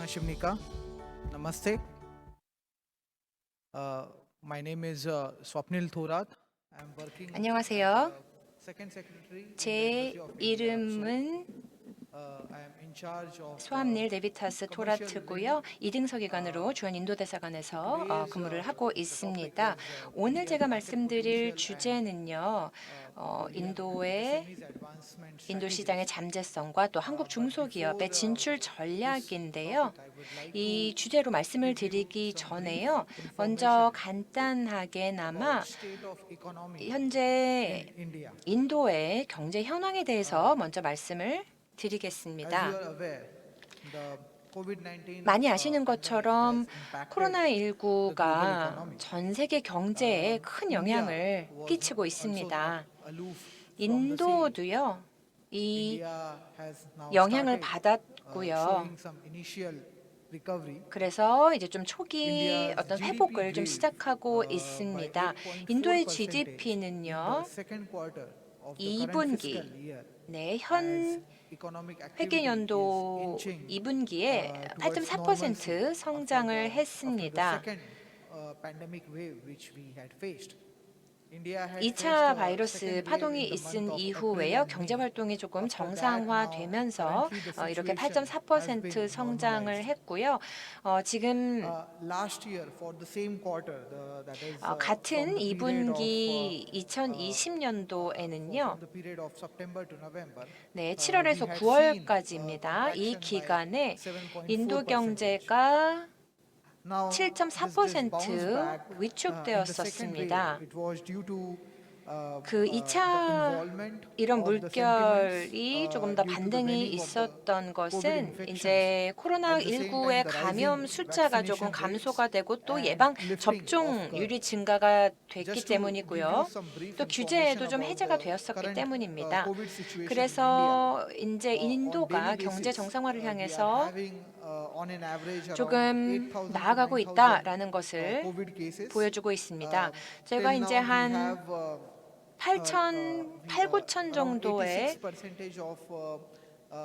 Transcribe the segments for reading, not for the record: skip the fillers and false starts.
안녕하십니까? Namaste. My name is Swapnil Thorat. I'm working 안녕하세요. second secretary in the 제 Embassy of India. 이름은 I am in charge of 소암닐 데비타스 commercial 토라트고요. relief. 2등서기관으로 주한 인도 대사관에서 Today's 근무를 하고 the topic 있습니다. is 오늘 India's 제가 market 말씀드릴 potential and 주제는요. Korean 인도의 SMEs advancement 인도 시장의 strategies. 잠재성과 또 한국 But before 중소기업의 진출 this 전략인데요. topic, I would like 이 to 주제로 말씀을 give you 드리기 some brief 전에요. 먼저 information 간단하게나마 about state of economy 현재 in India. 인도의 경제 현황에 대해서 먼저 말씀을 As you 드리겠습니다. are aware, the COVID-19 많이 아시는 pandemic 것처럼 has impacted the global 코로나19가 economy. 전 세계 경제에 큰 India 영향을 was 끼치고 also not 있습니다. aloof from the same. 인도도요, 이 India has now 영향을 started 받았고요. showing some initial recovery. 그래서 이제 좀 초기 India's 어떤 GDP 회복을 좀 grew 시작하고 by 있습니다. 인도의 8.4% in the GDP는요, second quarter of the current fiscal 2분기, year 네, as 현 economic activity is 회계연도 inching 2분기에 towards normalcy 8.4% 성장을 after the 했습니다. second pandemic wave which we had faced. India had faced 2차 a 바이러스 second wave 파동이 in the month 있은 of April 이후에요. and 경제 May. 활동이 조금 After that, now 정상화되면서 currently the 이렇게 situation has 8.4% been 성장을 normalized. 했고요. 지금 Last year for the same quarter, that is 같은 from the period of 2분기 2020년도에는요. from the period of September to November, 네, we 7월에서 had seen 9월까지입니다. 이 contraction by 기간에 7.4%. 인도 경제가 Now, this bounce 7.4% back in the second wave. 위축되었었습니다. It was due to 그 the 2차 involvement 이런 of the sentiments 물결이 조금 더 due to the 반등이 waning of the 있었던 COVID 것은 infections. 이제 At the same time, 코로나19의 the 감염 rising 숫자가 조금 vaccination rates 감소가 되고 또 and 예방 lifting of 접종률이 curbs. 증가가 됐기 Just to give you 때문이고요. some brief 또 information 규제에도 좀 about 해제가 the 되었었기 current 때문입니다. COVID situation in 그래서 India. 이제 On 인도가 daily 경제 basis, 정상화를 we are 향해서 having on an average around 조금 8,000 to 나아가고 9,000 있다라는 것을 COVID cases. 보여주고 있습니다. Till 저희가 이제 now, we 한 have 8 9천 around 정도의 86% of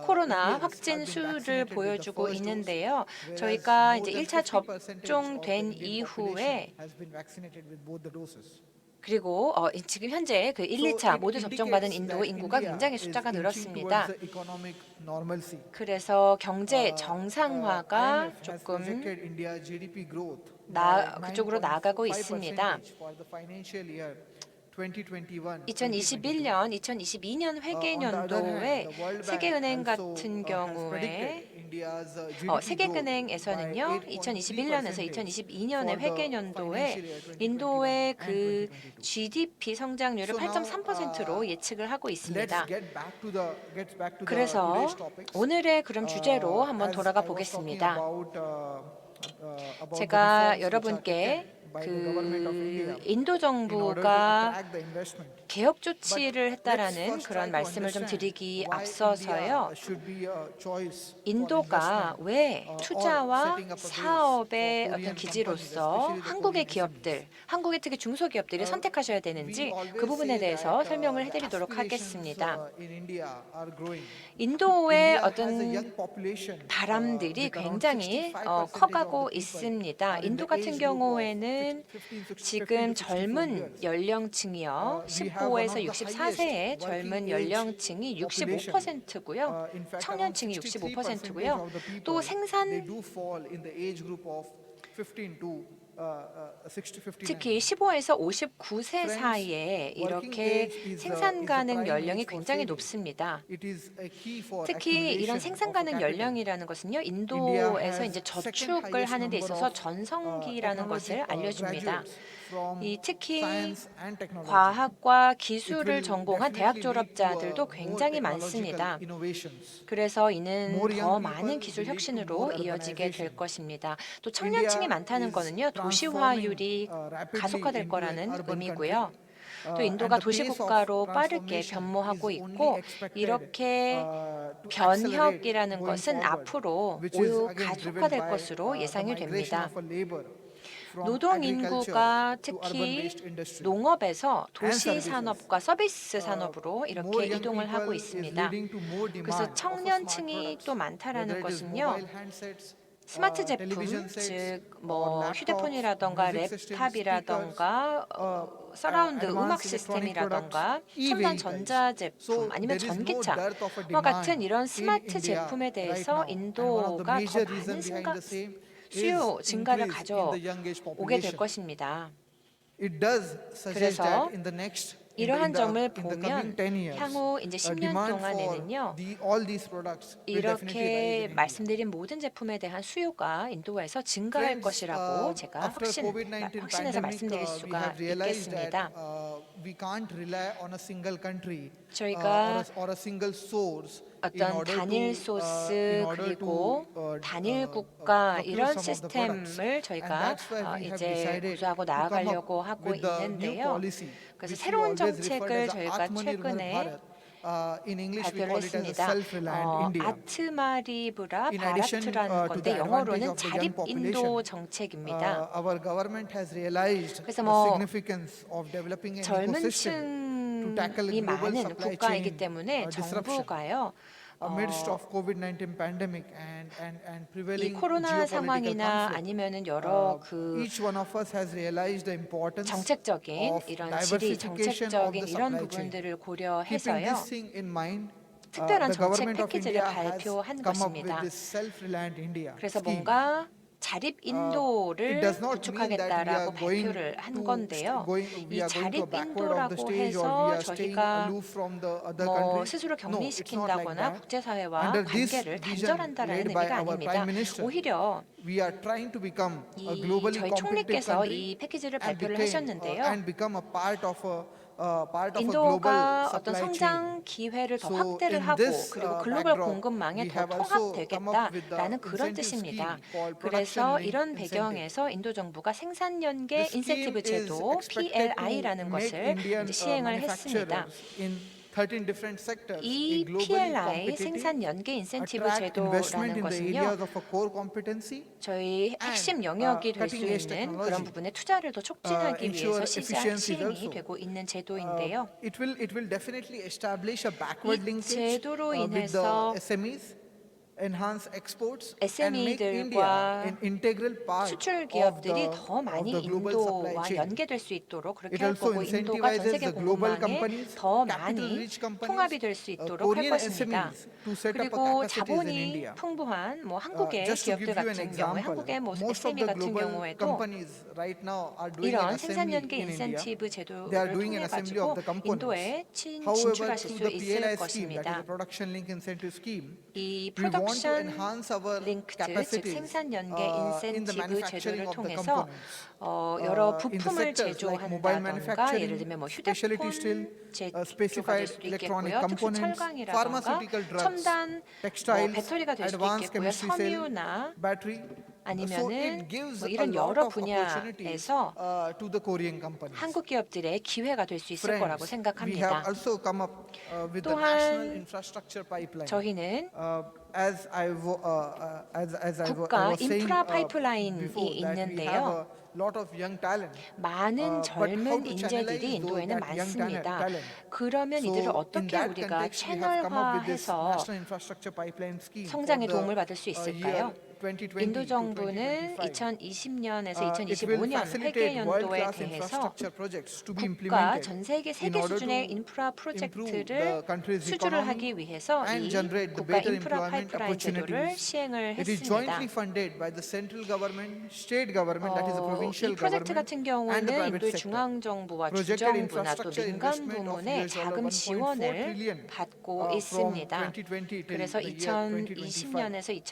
코로나 Indians 확진 have been 수를 vaccinated with the 보여주고 first dose, 있는데요. whereas 저희가 more 이제 than 1차 50% of the 접종된 Indian 이후에 population has been vaccinated with both the doses. 그리고 지금 현재 그 1, So 2차 it 모두 접종받은 indicates 인도 that 인구가 India 굉장히 is 숫자가 inching towards 늘었습니다. the economic normalcy. 그래서 경제 정상화가 IMF has 조금 projected India's GDP growth by 그쪽으로 나아가고 9.5% 있습니다. for the financial year 2021-2022. 2021년, 2022년 On the other hand, 회계연도에 the World Bank 세계은행 also 같은 has 경우에 predicted India's GDP growth by 세계은행에서는요, 2021년에서 8.3% 2022년의 for the 회계연도에 financial year 2021 인도의 and 그 2022. GDP 성장률을 So now, 8.3%로 예측을 하고 let's 있습니다. get back to the 그래서 today's topics. 오늘의 그럼 주제로 한번 As 돌아가 I was talking 보겠습니다. about the 제가 reforms which are 여러분께 taken by the government of India 그 인도 in order to 정부가 attract the investment. 개혁 조치를 Let's 했다라는 first try 그런 to 말씀을 좀 understand 드리기 why 앞서서요. India should be a choice for 인도가 investment 왜 or 투자와 setting up a base 사업의 for 어떤 Korean 기지로서 companies, especially the 한국의 Korean 기업들, SMEs. 한국의 특히 중소기업들이 선택하셔야 We 되는지 그 always 부분에 say 대해서 that 설명을 the 해드리도록 aspirations 하겠습니다. in India are growing. 인도의 India has a 어떤 young population 바람들이 with around 굉장히 65% of 커가고 the people 있습니다. are in 인도 the 같은 age group of 경우에는 15 지금 to 64 젊은 years. 연령층이요. We have one 15에서 of the 64세의 highest 젊은 working age 연령층이 population. 65%고요. In fact, around 청년층이 63% 65%고요. of the 또 people they do fall in the age group of 15 to 59. 특히 15에서 59세 Friends, 사이에 working 이렇게 age is 생산 the 가능 prime 연령이 age for 굉장히 saving. 높습니다. It is a key for 특히 이런 accumulation 생산 of 가능 capital. 연령이라는 것은요, India 인도에서 has 이제 second 저축을 highest 하는 데 number 있어서 of 전성기라는 것을 알려줍니다. graduates from 이 특히 science and technology. 과학과 It 기술을 will 전공한 대학 definitely lead to 졸업자들도 more 굉장히 technological 많습니다. innovations. 그래서 이는 More 더 young 많은 people 기술 will lead to 혁신으로 more 이어지게 될 urbanization. 것입니다. 또 India 청년층이 많다는 is 거는요, transforming 도시화율이 rapidly 가속화될 into an 거라는 urban 의미고요. country. 또 And 인도가 the pace of 도시국가로 빠르게 transformation 변모하고 is only 있고 expected 이렇게 to accelerate 변혁이라는 going 것은 forward, 앞으로 which is 오히려 again driven 가속화될 by 것으로 the 예상이 migration 됩니다. of a labor from 노동 agriculture 인구가 to 특히 urban-based industry 농업에서 and 도시 services. 산업과 서비스 산업으로 More 이렇게 young 이동을 people 하고 is 있습니다. leading to more 그래서 demand of a smart 청년층이 products, 또 whether 많다라는 it is 것은요, mobile handsets, 스마트 제품, television sets, 즉 or 뭐 laptops, 휴대폰이라던가 music systems, 랩탑이라던가 서라운드 음악 advanced electronic 시스템이라던가 products, 첨단 e-vehicles. 전자 제품 So 아니면 there is no 전기차와 dearth of a 같은 demand 이런 in 스마트 India 제품에 right 대해서 now. And one of the 인도가 더 major 많은 reason behind the same 수요 is 증가를 increase in the young age 가져오게 될 population. 것입니다. It does suggest 그래서 that in the next 이러한 점을 in the coming 보면 10 years, 향후 이제 10년 demand for 동안에는요. all these products will definitely rise in 이렇게 India. 말씀드린 모든 제품에 대한 수요가 인도에서 증가할 Friends, 것이라고 제가 after COVID-19 확신해서 pandemic, 말씀드릴 we 수가 have realized that 있겠습니다. we can't rely on a single country 저희가 or a single source in 어떤 order 단일 to 소스 그리고 단일 국가 procure 이런 some of the products. 시스템을 And 저희가 that's why we have 이제 decided 구조하고 to come up 나아가려고 하고 with the new 있는데요. policy, 그래서 which we 새로운 always referred 정책을 as 저희가 Atmanirbhar 최근에 Bharat. In English we 발표를 call it as a 했습니다. self-reliant India. 아트마리브라 In addition, 바라트라는 to 건데 the 영어로는 advantage of the young 자립 인도 population, 정책입니다. our government has realized 그래서 the 뭐 significance of developing an 젊은 ecosystem to tackle 층이 global 많은 supply 국가이기 chain 때문에 disruption. 정부가요. Amidst of COVID-19 pandemic and 이 prevailing 코로나 geopolitical 상황이나 conflict, 아니면은 여러 each one of us has realized the importance 정책적인 of 이런 지리 diversification of 정책적인 the 이런 supply chain. 부분들을 Keeping 고려해서요. this thing in mind, 특별한 the 정책 government of 패키지를 India has 발표한 come up with 것입니다. this self-reliant India 그래서 scheme. 뭔가 자립 It 인도를 does not mean that we 구축하겠다라고 are going 발표를 한 to 건데요. we 이 are going to a 자립 backward of the 인도라고 stage or we 해서 are staying 저희가 aloof from the other 뭐 countries. 스스로 No, it's not like 격리시킨다거나 that. 국제사회와 Under this 관계를 vision 단절한다라는 led by 의미가 our 아닙니다. Prime Minister, 오히려 we are trying to become a 이 globally 저희 competitive 총리께서 country 이 패키지를 and 발표를 하셨는데요. become a part of a global 인도가 어떤 supply chain. 성장 기회를 더 So 확대를 in 하고 this 그리고 글로벌 backdrop, 공급망에 we 더 have also come up with the 통합되겠다라는 그런 incentive 뜻입니다. scheme called 그래서 production 이런 linked incentive. 배경에서 인도 정부가 생산연계 This 인센티브 scheme is 제도 expected to PLI라는 make 것을 Indian 이제 시행을 했습니다. manufacturers in 13 different sectors 이 be globally PLI competitive, 생산연계 인센티브 attract investment 제도라는 in the 것은요. areas of a core competency, 저희 핵심 영역이 될 수 cutting edge 있는 technology, 그런 부분에 투자를 더 촉진하기 ensure 위해서 efficiencies 시행이 also. 되고 있는 제도인데요. It will definitely establish a backward 이 linkage 제도로 with the 인해서 SMEs, enhance exports, and make SME들과 India an integral part 수출 of 기업들이 the, 더 많이 of the global supply 인도와 chain. 연계될 수 있도록 그렇게 It 할 also 거고 인도가 전 incentivizes 세계 the global 공급망에 companies, 더 capital 많이 rich companies, 통합이 될 수 있도록 할 Korean 것입니다. SMEs to set up a 그리고 capacities in 자본이 India. 풍부한 뭐 한국의 Just to give 기업들 you an 같은 경우에 example, 한국의 뭐 most of SME the 같은 global 경우에도 companies right now are doing 이런 an assembly 생산연계 in India. 인센티브 They 제도를 are doing 통해 an assembly 가지고 of the components. 인도에 However, 진출하실 through 수 the 있을 PLI scheme, that is 것입니다. the production link incentive scheme, 이 we want to 프로덕션 enhance our 링크드 즉 capacities 생산연계 in the 인센티브 제도를 manufacturing of the 통해서 components. 여러 In the 부품을 sectors like mobile 제조한다던가 예를 manufacturing, 들면 뭐 specialty 휴대폰 steel, 제조가 될 specified 수도 electronic 있겠고요. 특수 components, 철강이라던가 pharmaceutical drugs, 첨단 뭐 textiles, 배터리가 될 수도 advanced 있겠고요. chemistry cell, 섬유나 battery. So 아니면은 it gives 뭐 a 이런 lot 여러 of opportunities 분야에서 to the Korean companies. 한국 기업들의 기회가 될 수 있을 거라고 Friends, we have 생각합니다. also come up with the 또한 national infrastructure pipeline. 저희는 As I 국가 was saying 인프라 파이프라인이 before, that we have 있는데요. a lot of young talent. 많은 but how 젊은 to 인재들이 channelize 인도에는 that young 많습니다. talent? 그러면 이들을 So in 어떻게 that 우리가 context, we have come up with this 채널화해서 national infrastructure pipeline scheme for 성장에 the 도움을 받을 수 있을까요? year 2020 인도 to 정부는 2025. 2020년에서 It will 2025년 facilitate 회계연도에 world-class 대해서 infrastructure projects to be 국가 implemented 전 세계 in 세계 order 수준의 to 인프라 improve 프로젝트를 the country's 수주를 economy 하기 위해서 and 이 generate the 국가 better 인프라 employment 파이프라인 제도를 opportunities. 시행을 It is 했습니다. jointly funded by the central government, state government, that is the provincial 이 프로젝트 government, 같은 and the 경우는 private 인도의 sector. 중앙 정부와 Projected 주정부나 또 infrastructure 민간 investment of 부문의 $1.4 자금 지원을 trillion 받고 from 있습니다. 2020 till 그래서 the year 2025. 2020년에서 It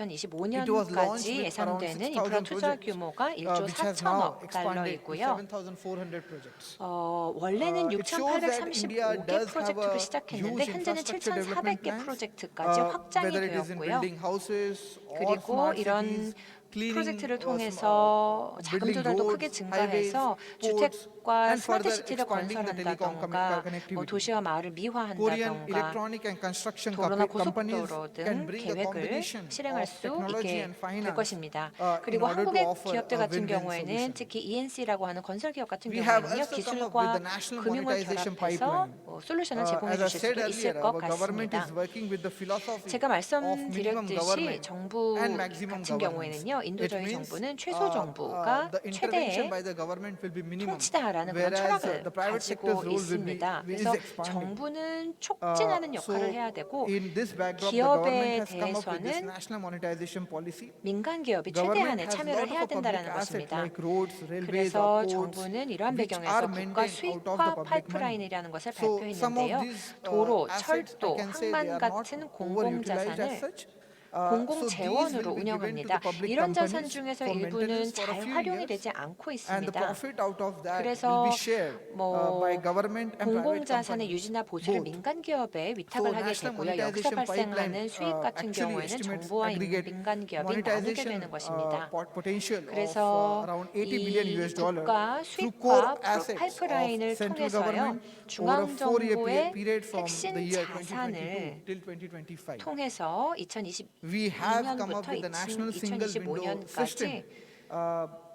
was launched 2025년까지 with around 예상되는 6,000 인프라 투자 projects, 규모가 1조 which has now 4천억 expanded to 달러이고요. 7,400 projects. 원래는 It shows that India 6,835개 does have 프로젝트로 a 시작했는데 huge 현재는 infrastructure development 7,400개 plans, 프로젝트까지 확장이 whether it is in 되었고요. building houses or 그리고 smart 이런 cities, cleaning, 프로젝트를 통해서 자금 building 조달도 크게 roads, highways, 증가해서 주택 ports, 기업과 and 스마트 further 시티를 expanding the telecom 건설한다던가 connectivity. 도시와 마을을 Korean 미화한다던가 electronic and construction 도로나 companies 고속도로 can 등 bring the 계획을 combination 실행할 of 수 technology 있게 and 될 finance 것입니다. in 그리고 order to 한국의 offer 기업들 a 같은 win-win 경우에는 solution. 특히 ENC라고 하는 건설 기업 같은 We have 경우에는요, also come up with 기술과 the national 금융을 monetization 결합해서 pipeline. 솔루션을 제공해 As I 주실 said 수도 있을 earlier, 것 our government 같습니다. is working with the philosophy 제가 of minimum 말씀드렸듯이 government 정부 and maximum 같은 governance. 경우에는 인도 It 저희 means 정부는 최소 정부가 the intervention 최대의 by the government will be minimum, 통치다라는 그런 whereas 철학을 the private sector's 가지고 role will be 있습니다. is 그래서 expanding. 정부는 촉진하는 So 역할을 해야 되고 in this backdrop, the government 기업에 has come up with this 대해서는 national monetization policy. 민간 기업이 Government 최대한의 has a 참여를 lot 해야 of public 된다는 assets 것입니다. like roads, railways, 그래서 or ports, 정부는 이러한 which are 배경에서 국가 maintained out of the 수익화 public money. 파이프라인이라는 것을 So some of 발표했는데요. these 도로, assets, I 철도, can say they 항만 are not 같은 overutilized as 공공자산을 such. 공공 So these 재원으로 will be given to the 운영합니다. public 이런 자산 companies 중에서 for 일부는 maintenance for a 잘 few 활용이 years, 되지 않고 and the 있습니다. profit out of that will 그래서 be shared 뭐 by government and private 공공자산의 companies. 유지나 보수를 both. 민간 기업에 So 위탁을 하게 national 되고요. 여기서 monetization pipeline 발생하는 수익 같은 actually 경우에는 estimates 정부와 aggregate 민간 기업이 나누게 monetization 되는 것입니다. potential of 그래서 around 80 billion 이 US dollar 국가 through core 수익화 assets 파이프라인을 of central 통해서요, government over a 중앙 4-year 정부의 period from 핵심 the year 자산을 2022 till 2025. 통해서 We have come up 2022년부터 with the national single window system. 2025년까지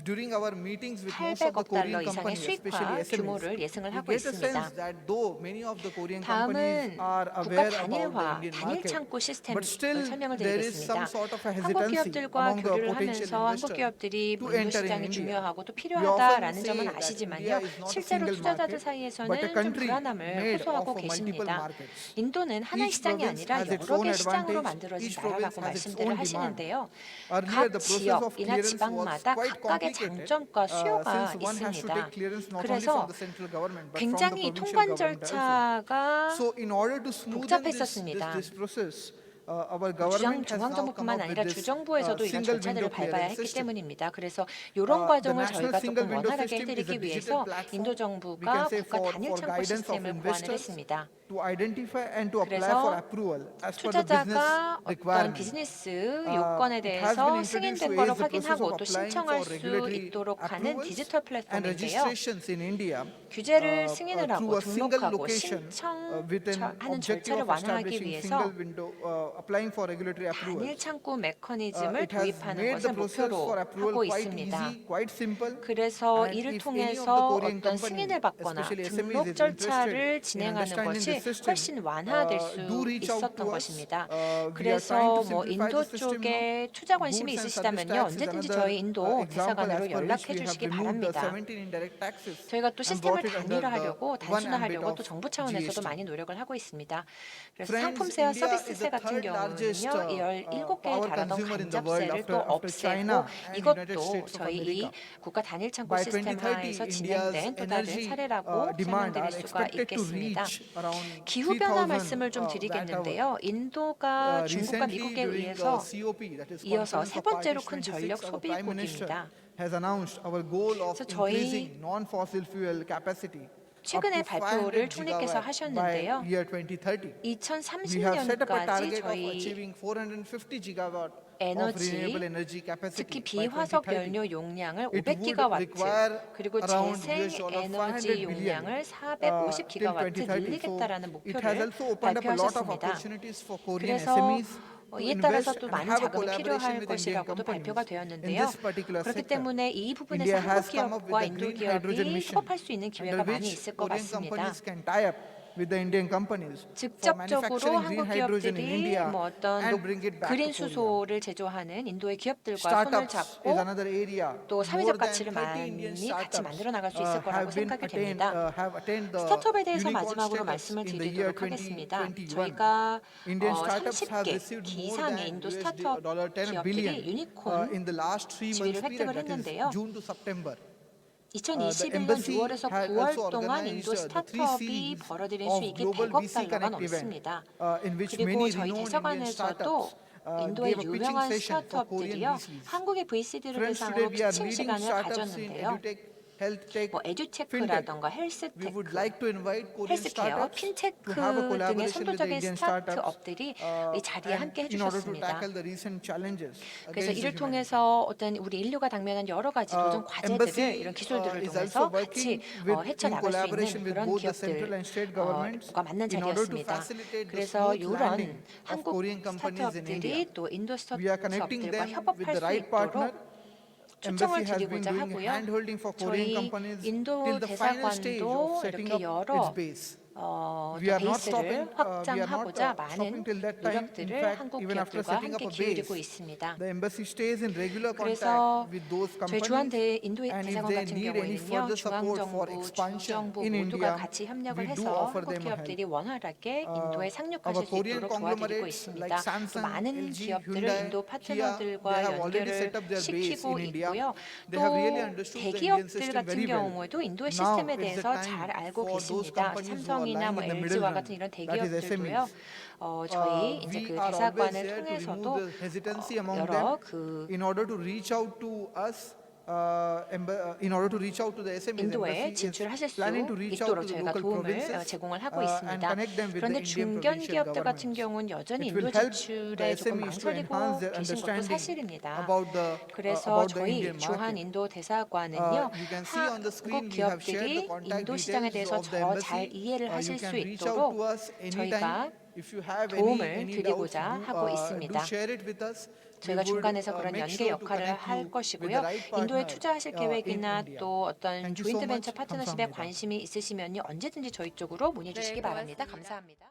During our meetings with most of the 800억 달러 Korean 이상의 companies, especially 수익화 SMEs, 규모를 예상을 we 하고 get a 있습니다. sense that though many of the Korean companies 다음은 are 국가 aware about the 단일화, Indian 단일 market, 창고 시스템을 but still 설명을 there is some 드리겠습니다. sort of a 한국 hesitancy 기업들과 among the 교류를 potential 하면서 한국 investors 기업들이 to 인도 enter in 시장이 India. 중요하고 또 We often 필요하다라는 say 점은 that 아시지만요. India is not a 실제로 single 투자자들 market, but a 사이에서는 좀 country 불안함을 made 호소하고 of multiple 계십니다. markets. 인도는 하나의 Each 시장이 province 아니라 has its 여러 own 개의 시장으로 advantage. 만들어진 Each province 나라라고 has its 말씀들을 own demand. 하시는데요. Earlier, the 각 process of 지역이나 clearance was 지방마다 quite 각각의 complicated, 장점과 수요가 since one has to 있습니다. take clearance not only 그래서 from the central government but from the 굉장히 provincial 통관 government also. 절차가 So, in order to smoothen 복잡했었습니다. this process, our 중앙 government has now come 중앙정부뿐만 up with 아니라 this 주정부에서도 이런 single 절차들을 window 밟아야 clearance 했기 system. 때문입니다. 그래서 이런 The 과정을 national 저희가 single 조금 window 원활하게 system is a 해드리기 digital 위해서 platform, 인도 we 정부가 can say, 국가 단일 for 창고 guidance of 시스템을 고안을 investors 했습니다. to identify and to apply 그래서 for approval as per the business 투자자가 어떤 requirement. 비즈니스 요건에 It has been 대해서 introduced to 승인된 ease 거를 the process 확인하고 of 또 applying 신청할 for 수 regulatory 있도록 하는 approvals 디지털 and 플랫폼인데요. registrations in India 규제를 승인을 through 하고 a single 등록하고 location with an 신청하는 objective 절차를 of 완화하기 establishing 위해서 single window applying for regulatory 단일 approvals. 창구 메커니즘을 It has 도입하는 made the 것을 process 목표로 for approval 하고 quite 있습니다. easy, quite simple. 그래서 And 이를 if any of the 통해서 Korean 어떤 company, 승인을 받거나 especially SMEs, 등록 is 절차를 interested in 진행하는 understanding 것이 the system, 훨씬 완화될 수 do reach out 있었던 to us. 것입니다. We are trying 그래서 to 뭐 simplify 인도 the system now. 쪽에 투자 관심이 Goods and service 있으시다면요, tax is 언제든지 another 저희 인도 example 대사관으로 as per which 연락해 we have 주시기 removed the 바랍니다. 17 indirect taxes 저희가 또 and 시스템을 brought it under 단일화하려고 the one ambit 단순화하려고 또 of 정부 차원에서도 GST. 많이 노력을 하고 있습니다. 그래서 Friends, 상품세와 India is 서비스세 the 같은 third largest 경우는요, 17개에 power 달하던 consumer in the world 간접세를 또 after China 없애고 and United 이것도 States of 저희 이 America. 국가 단일 창고 By 시스템 2030, 하에서 India's 진행된 또 다른 energy 사례라고 demand are 설명드릴 수가 expected to 있겠습니다. reach around 기후 변화 3,000 말씀을 좀 드리겠는데요. 인도가 중국과 Recently, 미국에 during 의해서 COP, that is 이어서 Conference 세 of 번째로 Parties 큰 전력 26, our Prime Minister 소비국입니다. has announced our goal of 그래서 저희 increasing non-fossil fuel capacity 최근에 up to 발표를 500 총리께서 gigawatt by 하셨는데요. year 2030. We have set up a 2030년까지 target of 저희 achieving 450 gigawatt of 에너지, renewable energy capacity 특히 by 비화석 2030. 연료 용량을 It would 500기가와트 require 그리고 around 재생 $500 에너지 billion 용량을 till 450기가와트 2030. So 늘리겠다라는 it has 목표를 also opened up a lot of 발표하셨습니다. opportunities for Korean 그래서 SMEs to 이에 따라서 invest 또 and 많은 have a 자금이 collaboration 필요할 with Indian 것이라고도 발표가 companies in 되었는데요. this particular 그렇기 sector. 때문에 이 부분에서 India 한국 has come up with 기업과 the 인도 green hydrogen 기업이 mission, 협업할 수 있는 기회가 under 많이 which 있을 것 Korean 같습니다. companies can tie up with the Indian companies for 직접적으로 manufacturing green 한국 hydrogen in 기업들이 India 뭐 어떤 and bring it back 그린 to Korea. 수소를 제조하는 인도의 기업들과 손을 Startups is 잡고 another area. 또 More 사회적 than 가치를 30 많이 Indian 같이 startups 만들어 나갈 수 있을 거라고 생각이 됩니다. have attained the 스타트업에 대해서 unicorn 마지막으로 status 말씀을 in the year 드리도록 하겠습니다. 2021. 저희가 Indian startups have 30개 received more 이상의 than 인도 스타트업 $10 기업들이 billion 유니콘 in the last 3 months 지위를 period, 획득을 that is 했는데요. June to September. 2021년 embassy 6월에서 had 9월 also 동안 organized 인도 the three 스타트업이 series 벌어들인 of 수익이 global 100억 VC 달러가 Connect event, 넘습니다. in which 그리고 many 저희 renowned Indian 대사관에서도 startups 인도의 gave a pitching 유명한 session for Korean 스타트업들이요, VCs. 한국의 VC들을 Friends, 대상으로 today we are 피칭 leading 시간을 startups in 가졌는데요. edutech, health tech, 뭐 에듀테크라던가 we 헬스테크, would like to invite Korean 헬스케어, startups 핀테크 to have a 등의 collaboration with the 선도적인 Indian startups 스타트업들이 이 자리에 and 함께 in order to 해주셨습니다. tackle the recent challenges 그래서 against the 이를 humanity. 통해서 어떤 우리 인류가 당면한 여러 가지 도전 과제들을 이런 기술들을 is 통해서 also working 같이 헤쳐나갈 수 collaboration 있는 with 그런 both the central and state governments 기업들과 만난 in order to 자리였습니다. facilitate the 그래서 smooth 이런 landing of 한국 Korean companies in India. 스타트업들이 또 인도 We are connecting 스타트업들과 them with 협업할 the 수 right partner. 있도록 Embassy 초청을 has been 드리고자 doing 하고요. hand-holding for Korean 저희 companies 인도 till the final stage of 대사관도 setting 이렇게 up its 여러 base. 또 We are not stopping. 베이스를 We are not 확장하고자 stopping 많은 till that time. In 노력들을 fact, 한국 even after 기업들과 setting up 함께 a 기울이고 base, 있습니다. the embassy stays in regular 그래서 contact with those 저희 주한 companies. 인도 And if 대사관 they 같은 need any 경우에는요, further support for 중앙정부, expansion 중정부 in 모두가 India, 같이 협력을 we do 해서 offer 한국 them a 기업들이 help. 원활하게 인도에 Our 상륙하실 수 Korean 있도록 도와드리고 conglomerates 있습니다. like 또 Samsung, 많은 LG, 기업들을 Hyundai, 인도 Kia, 파트너들과 they have already 연결을 set up their base 시키고 in India. 있고요. They have really 또 understood the Indian 대기업들 system 같은 very well. 경우에도 인도의 Now 시스템에 is the 대해서 잘 time 알고 for those 계십니다. companies who are 삼성이나 lying 뭐 in the middle LG와 run, 같은 이런 that is 대기업들도요. SMEs. 저희 이제 We 그 are always 대사관을 there to remove 통해서도 the hesitancy among 여러 them 그 in order to reach out to us. In order to reach out to the SMEs, 인도에 embassy is 진출하실 수 planning to reach out to 있도록 the 저희가 local 도움을 provinces 제공을 하고 and 있습니다. connect them with the 그런데 Indian 중견 provincial 기업들 같은 governments. 경우는 여전히 It 인도 will help the 진출에 조금 SMEs to enhance 망설이고 their 계신 것도 understanding 사실입니다. about the 그래서 저희 Indian 주한 market. 인도 대사관은요, You can see on the screen 한국 we have shared the 기업들이 contact 인도 시장에 details 대해서 of the 더 잘 embassy. 이해를 You 하실 can 수 reach out to 있도록 us anytime. 저희가 If you have 도움을 any doubts, 드리고자 하고 있습니다. do share it with us. We 저희가 would 중간에서 그런 make 연계 sure to 역할을 connect 할 you with the 것이고요. right 인도에 partner 투자하실 in 계획이나 India. 또 어떤 Thank you so 조인트 much. 벤처 파트너십에 감사합니다. 관심이 있으시면요, 언제든지 저희 쪽으로 문의 주시기 바랍니다. 감사합니다.